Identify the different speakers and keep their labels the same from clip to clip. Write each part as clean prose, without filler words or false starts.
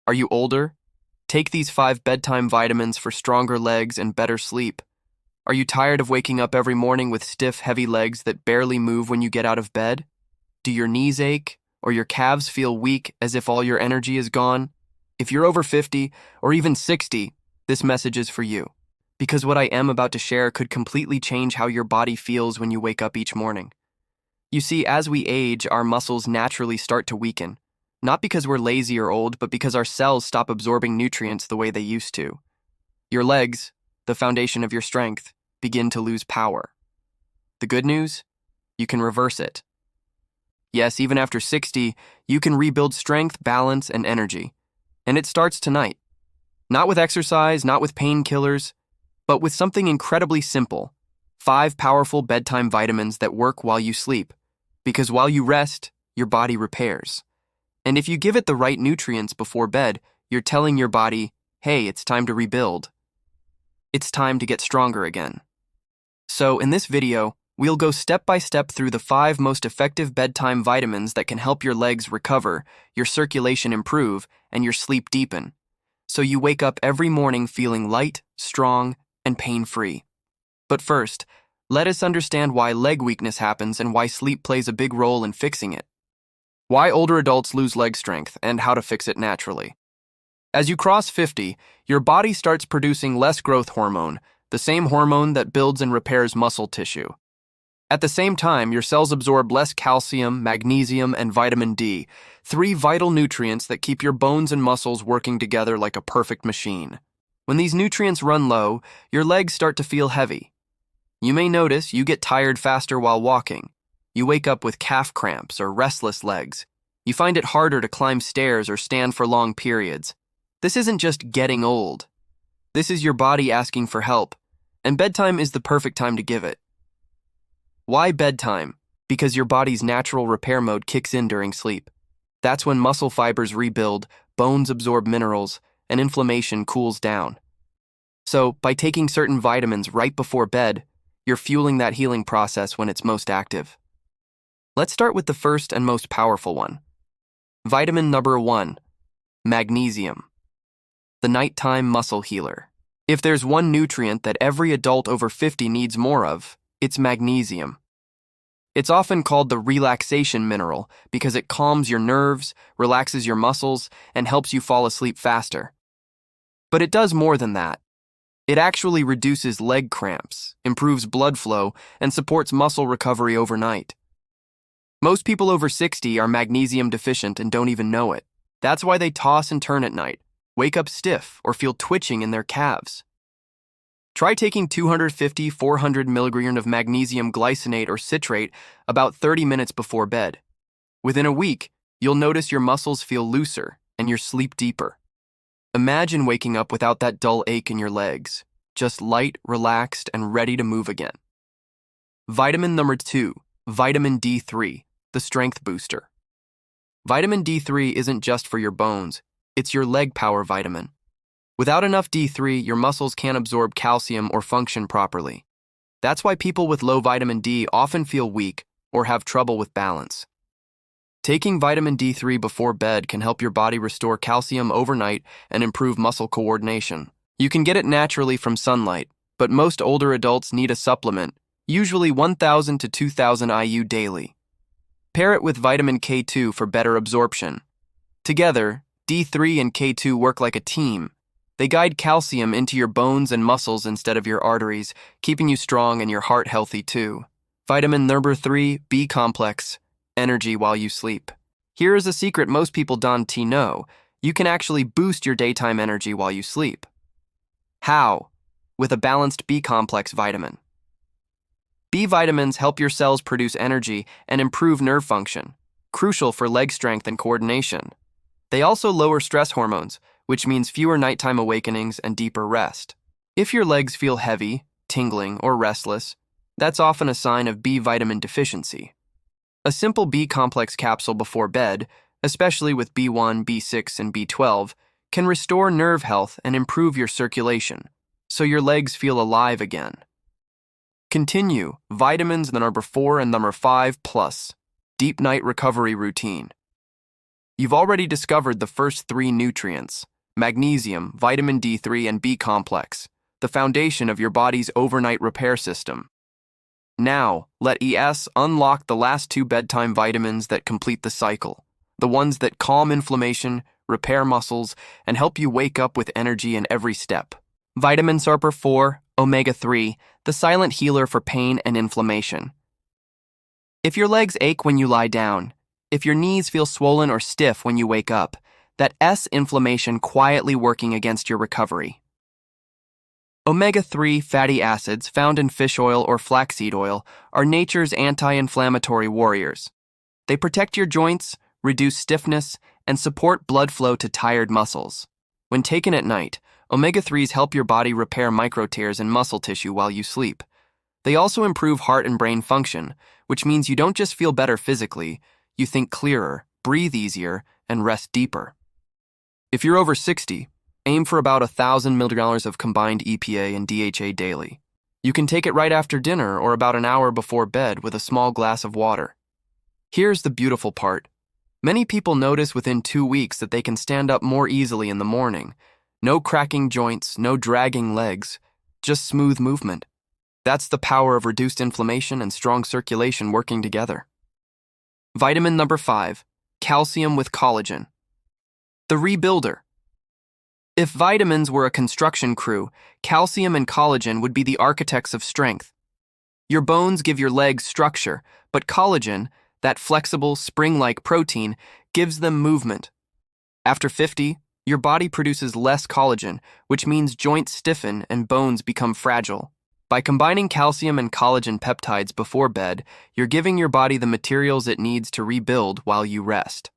Speaker 1: Are you older? Take these 5 bedtime vitamins for stronger legs and better sleep. Are you tired of waking up every morning with stiff, heavy legs that barely move when you get out of bed? Do your knees ache or your calves feel weak as if all your energy is gone? If you're over 50 or even 60, this message is for you. Because what I am about to share could completely change how your body feels when you wake up each morning. You see, as we age, our muscles naturally start to weaken. Not because we're lazy or old, but because our cells stop absorbing nutrients the way they used to. Your legs, the foundation of your strength, begin to lose power. The good news? You can reverse it. Yes, even after 60, you can rebuild strength, balance, and energy. And it starts tonight. Not with exercise, not with painkillers, but with something incredibly simple. 5 powerful bedtime vitamins that work while you sleep. Because while you rest, your body repairs. And if you give it the right nutrients before bed, you're telling your body, hey, it's time to rebuild. It's time to get stronger again. So in this video, we'll go step by step through the 5 most effective bedtime vitamins that can help your legs recover, your circulation improve, and your sleep deepen. So you wake up every morning feeling light, strong, and pain-free. But first, let us understand why leg weakness happens and why sleep plays a big role in fixing it. Why older adults lose leg strength and how to fix it naturally. As you cross 50, your body starts producing less growth hormone, the same hormone that builds and repairs muscle tissue. At the same time, your cells absorb less calcium, magnesium, and vitamin D, 3 vital nutrients that keep your bones and muscles working together like a perfect machine. When these nutrients run low, your legs start to feel heavy. You may notice you get tired faster while walking. You wake up with calf cramps or restless legs. You find it harder to climb stairs or stand for long periods. This isn't just getting old. This is your body asking for help, and bedtime is the perfect time to give it. Why bedtime? Because your body's natural repair mode kicks in during sleep. That's when muscle fibers rebuild, bones absorb minerals, and inflammation cools down. So, by taking certain vitamins right before bed, you're fueling that healing process when it's most active. Let's start with the first and most powerful one. Vitamin number 1, magnesium. The nighttime muscle healer. If there's one nutrient that every adult over 50 needs more of, it's magnesium. It's often called the relaxation mineral because it calms your nerves, relaxes your muscles, and helps you fall asleep faster. But it does more than that. It actually reduces leg cramps, improves blood flow, and supports muscle recovery overnight. Most people over 60 are magnesium deficient and don't even know it. That's why they toss and turn at night, wake up stiff, or feel twitching in their calves. Try taking 250-400 milligrams of magnesium glycinate or citrate about 30 minutes before bed. Within a week, you'll notice your muscles feel looser and your sleep deeper. Imagine waking up without that dull ache in your legs, just light, relaxed, and ready to move again. Vitamin number 2, vitamin D3, the strength booster. Vitamin D3 isn't just for your bones, it's your leg power vitamin. Without enough D3, your muscles can't absorb calcium or function properly. That's why people with low vitamin D often feel weak or have trouble with balance. Taking vitamin D3 before bed can help your body restore calcium overnight and improve muscle coordination. You can get it naturally from sunlight, but most older adults need a supplement, usually 1,000 to 2,000 IU daily. Pair it with vitamin K2 for better absorption. Together, D3 and K2 work like a team. They guide calcium into your bones and muscles instead of your arteries, keeping you strong and your heart healthy too. Vitamin number 3, B complex, energy while you sleep. Here is a secret most people don't know. You can actually boost your daytime energy while you sleep. How? With a balanced B complex vitamin. B vitamins help your cells produce energy and improve nerve function, crucial for leg strength and coordination. They also lower stress hormones, which means fewer nighttime awakenings and deeper rest. If your legs feel heavy, tingling, or restless, that's often a sign of B vitamin deficiency. A simple B complex capsule before bed, especially with B1, B6, and B12, can restore nerve health and improve your circulation, so your legs feel alive again. Continue, vitamins number 4 and number 5 plus, deep night recovery routine. You've already discovered the first three nutrients: magnesium, vitamin D3, and B complex, the foundation of your body's overnight repair system. Now, let ES unlock the last two bedtime vitamins that complete the cycle, the ones that calm inflammation, repair muscles, and help you wake up with energy in every step. Vitamin Surper 4, Omega-3, the silent healer for pain and inflammation. If your legs ache when you lie down, if your knees feel swollen or stiff when you wake up, that S inflammation quietly working against your recovery. Omega-3 fatty acids found in fish oil or flaxseed oil are nature's anti-inflammatory warriors. They protect your joints, reduce stiffness, and support blood flow to tired muscles. When taken at night, omega-3s help your body repair micro-tears in muscle tissue while you sleep. They also improve heart and brain function, which means you don't just feel better physically, you think clearer, breathe easier, and rest deeper. If you're over 60, aim for about 1,000 milligrams of combined EPA and DHA daily. You can take it right after dinner or about an hour before bed with a small glass of water. Here's the beautiful part. Many people notice within 2 weeks that they can stand up more easily in the morning. No cracking joints, no dragging legs, just smooth movement. That's the power of reduced inflammation and strong circulation working together. Vitamin number 5, calcium with collagen. The rebuilder. If vitamins were a construction crew, calcium and collagen would be the architects of strength. Your bones give your legs structure, but collagen, that flexible, spring-like protein, gives them movement. After 50, your body produces less collagen, which means joints stiffen and bones become fragile. By combining calcium and collagen peptides before bed, you're giving your body the materials it needs to rebuild while you rest.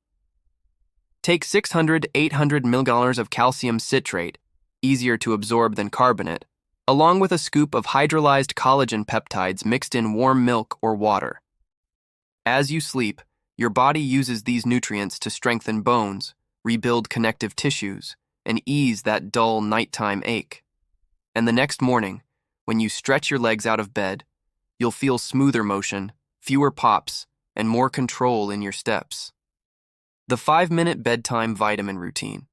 Speaker 1: Take 600-800 milligrams of calcium citrate, easier to absorb than carbonate, along with a scoop of hydrolyzed collagen peptides mixed in warm milk or water. As you sleep, your body uses these nutrients to strengthen bones, rebuild connective tissues, and ease that dull nighttime ache. And the next morning, when you stretch your legs out of bed, you'll feel smoother motion, fewer pops, and more control in your steps. The 5-minute bedtime vitamin routine.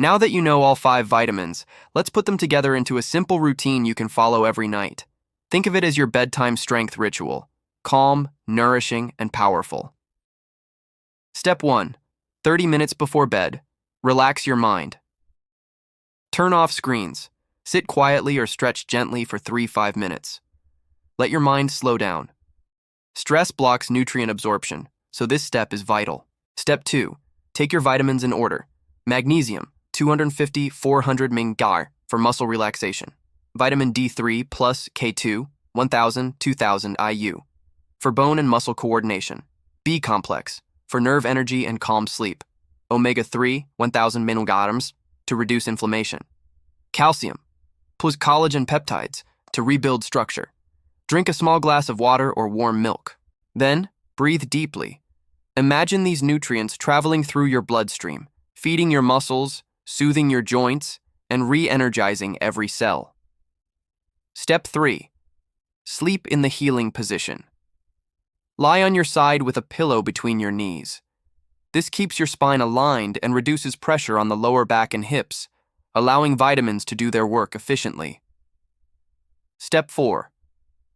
Speaker 1: Now that you know all 5 vitamins, let's put them together into a simple routine you can follow every night. Think of it as your bedtime strength ritual: calm, nourishing, and powerful. Step 1. 30 minutes before bed. Relax your mind. Turn off screens. Sit quietly or stretch gently for 3-5 minutes. Let your mind slow down. Stress blocks nutrient absorption, so this step is vital. Step 2. Take your vitamins in order. Magnesium, 250-400 mg for muscle relaxation. Vitamin D3 plus K2, 1,000-2,000 IU for bone and muscle coordination. B complex for nerve energy and calm sleep. Omega-3, 1,000 mg to reduce inflammation. Calcium plus collagen peptides to rebuild structure. Drink a small glass of water or warm milk. Then, breathe deeply. Imagine these nutrients traveling through your bloodstream, feeding your muscles, soothing your joints, and re-energizing every cell. Step 3. Sleep in the healing position. Lie on your side with a pillow between your knees. This keeps your spine aligned and reduces pressure on the lower back and hips, allowing vitamins to do their work efficiently. Step 4.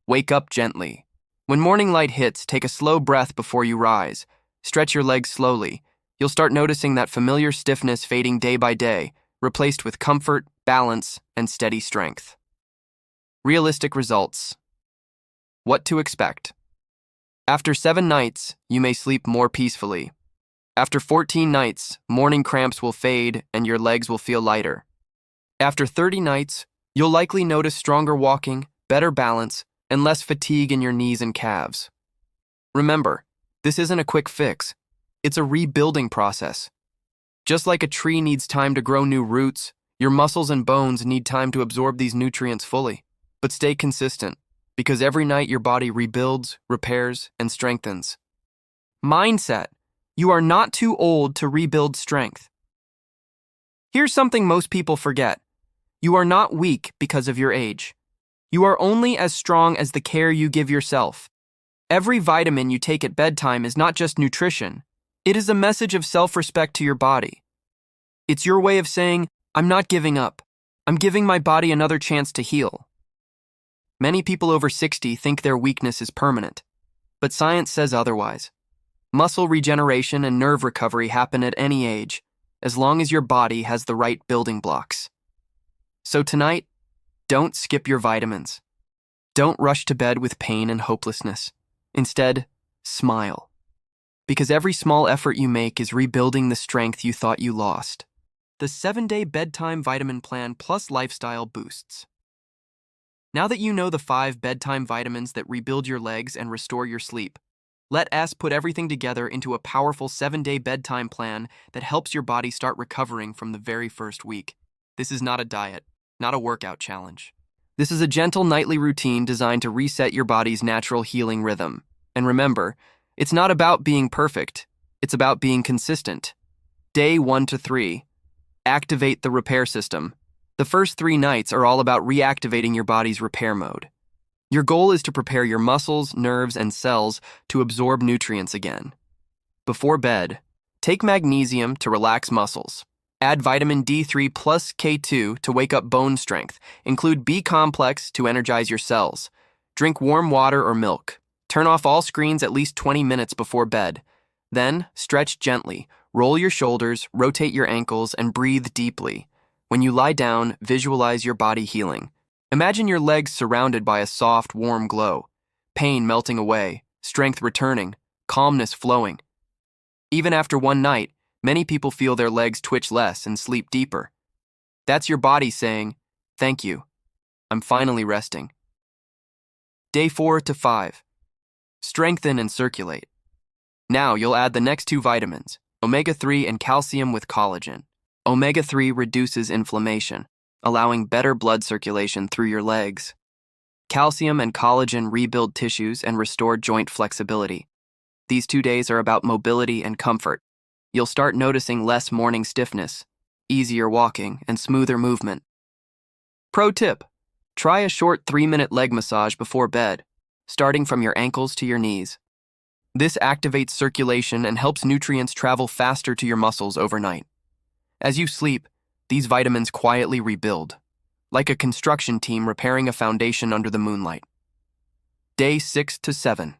Speaker 1: Wake up gently. When morning light hits, take a slow breath before you rise. Stretch your legs slowly. You'll start noticing that familiar stiffness fading day by day, replaced with comfort, balance, and steady strength. Realistic results. What to expect. After 7 nights, you may sleep more peacefully. After 14 nights, morning cramps will fade and your legs will feel lighter. After 30 nights, you'll likely notice stronger walking, better balance, and less fatigue in your knees and calves. Remember, this isn't a quick fix. It's a rebuilding process. Just like a tree needs time to grow new roots, your muscles and bones need time to absorb these nutrients fully. But stay consistent, because every night your body rebuilds, repairs, and strengthens. Mindset. You are not too old to rebuild strength. Here's something most people forget. You are not weak because of your age. You are only as strong as the care you give yourself. Every vitamin you take at bedtime is not just nutrition, It is a message of self-respect to your body. It's your way of saying, I'm not giving up. I'm giving my body another chance to heal. Many people over 60 think their weakness is permanent, but science says otherwise. Muscle regeneration and nerve recovery happen at any age, as long as your body has the right building blocks. So tonight, don't skip your vitamins. Don't rush to bed with pain and hopelessness. Instead, smile. Because every small effort you make is rebuilding the strength you thought you lost. The 7-Day Bedtime Vitamin Plan Plus Lifestyle Boosts. Now that you know the 5 bedtime vitamins that rebuild your legs and restore your sleep, let us put everything together into a powerful 7-day bedtime plan that helps your body start recovering from the very first week. This is not a diet, not a workout challenge. This is a gentle nightly routine designed to reset your body's natural healing rhythm. And remember, it's not about being perfect, it's about being consistent. Day 1 to 3. Activate the repair system. The first 3 nights are all about reactivating your body's repair mode. Your goal is to prepare your muscles, nerves, and cells to absorb nutrients again. Before bed, take magnesium to relax muscles. Add vitamin D3 plus K2 to wake up bone strength. Include B-complex to energize your cells. Drink warm water or milk. Turn off all screens at least 20 minutes before bed. Then, stretch gently. Roll your shoulders, rotate your ankles, and breathe deeply. When you lie down, visualize your body healing. Imagine your legs surrounded by a soft, warm glow. Pain melting away, strength returning, calmness flowing. Even after one night, many people feel their legs twitch less and sleep deeper. That's your body saying, "Thank you. I'm finally resting." Day 4 to 5. Strengthen and circulate. Now you'll add the next 2 vitamins, omega-3 and calcium with collagen. Omega-3 reduces inflammation, allowing better blood circulation through your legs. Calcium and collagen rebuild tissues and restore joint flexibility. These 2 days are about mobility and comfort. You'll start noticing less morning stiffness, easier walking, and smoother movement. Pro tip: try a short 3-minute leg massage before bed, starting from your ankles to your knees. This activates circulation and helps nutrients travel faster to your muscles overnight. As you sleep, these vitamins quietly rebuild, like a construction team repairing a foundation under the moonlight. Day 6 to 7.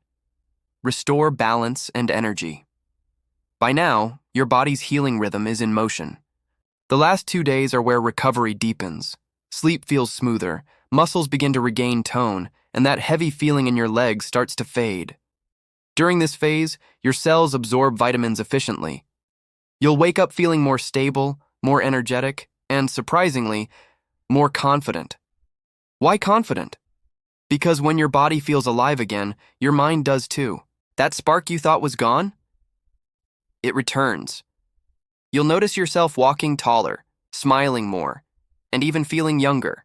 Speaker 1: Restore balance and energy. By now, your body's healing rhythm is in motion. The last 2 days are where recovery deepens. Sleep feels smoother, muscles begin to regain tone, and that heavy feeling in your legs starts to fade. During this phase, your cells absorb vitamins efficiently. You'll wake up feeling more stable, more energetic, and, surprisingly, more confident. Why confident? Because when your body feels alive again, your mind does too. That spark you thought was gone? It returns. You'll notice yourself walking taller, smiling more, and even feeling younger.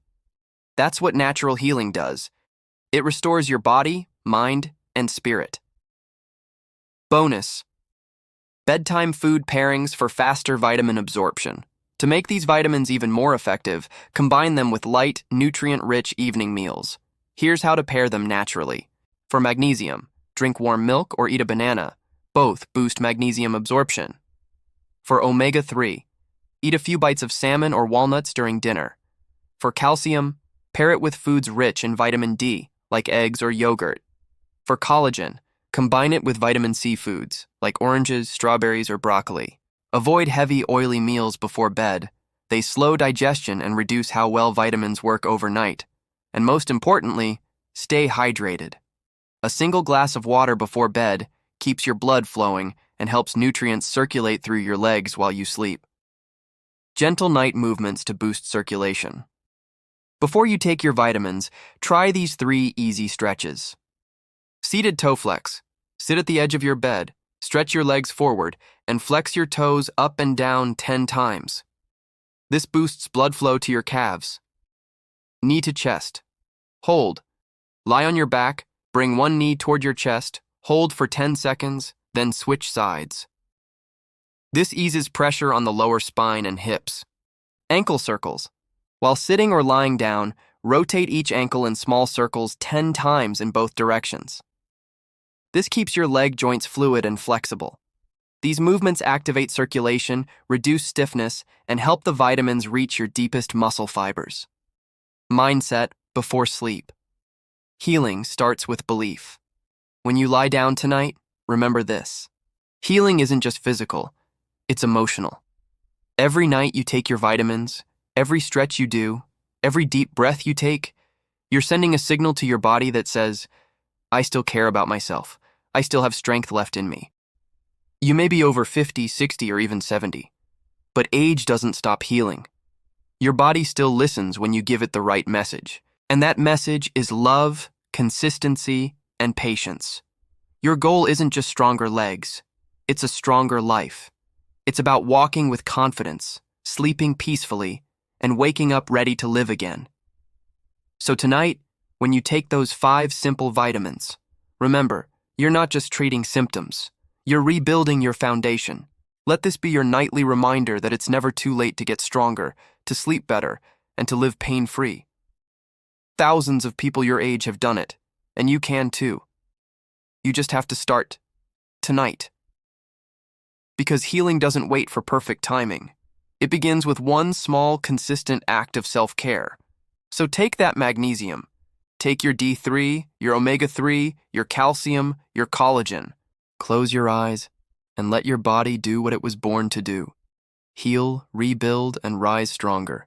Speaker 1: That's what natural healing does. It restores your body, mind, and spirit. Bonus: bedtime food pairings for faster vitamin absorption. To make these vitamins even more effective, combine them with light, nutrient-rich evening meals. Here's how to pair them naturally. For magnesium, drink warm milk or eat a banana. Both boost magnesium absorption. For omega-3, eat a few bites of salmon or walnuts during dinner. For calcium, pair it with foods rich in vitamin D, like eggs or yogurt. For collagen, combine it with vitamin C foods, like oranges, strawberries, or broccoli. Avoid heavy, oily meals before bed. They slow digestion and reduce how well vitamins work overnight. And most importantly, stay hydrated. A single glass of water before bed keeps your blood flowing and helps nutrients circulate through your legs while you sleep. Gentle night movements to boost circulation. Before you take your vitamins, try these 3 easy stretches. Seated toe flex. Sit at the edge of your bed, stretch your legs forward, and flex your toes up and down 10 times. This boosts blood flow to your calves. Knee to chest. Hold. Lie on your back, bring one knee toward your chest, hold for 10 seconds, then switch sides. This eases pressure on the lower spine and hips. Ankle circles. While sitting or lying down, rotate each ankle in small circles 10 times in both directions. This keeps your leg joints fluid and flexible. These movements activate circulation, reduce stiffness, and help the vitamins reach your deepest muscle fibers. Mindset before sleep. Healing starts with belief. When you lie down tonight, remember this. Healing isn't just physical, it's emotional. Every night you take your vitamins, every stretch you do, every deep breath you take, you're sending a signal to your body that says, I still care about myself. I still have strength left in me. You may be over 50, 60, or even 70, but age doesn't stop healing. Your body still listens when you give it the right message, and that message is love, consistency, and patience. Your goal isn't just stronger legs, it's a stronger life. It's about walking with confidence, sleeping peacefully, and waking up ready to live again. So tonight, when you take those 5 simple vitamins, remember, you're not just treating symptoms, you're rebuilding your foundation. Let this be your nightly reminder that it's never too late to get stronger, to sleep better, and to live pain-free. Thousands of people your age have done it, and you can too. You just have to start tonight. Because healing doesn't wait for perfect timing. It begins with one small, consistent act of self-care. So take that magnesium. Take your D3, your omega-3, your calcium, your collagen. Close your eyes and let your body do what it was born to do. Heal, rebuild, and rise stronger.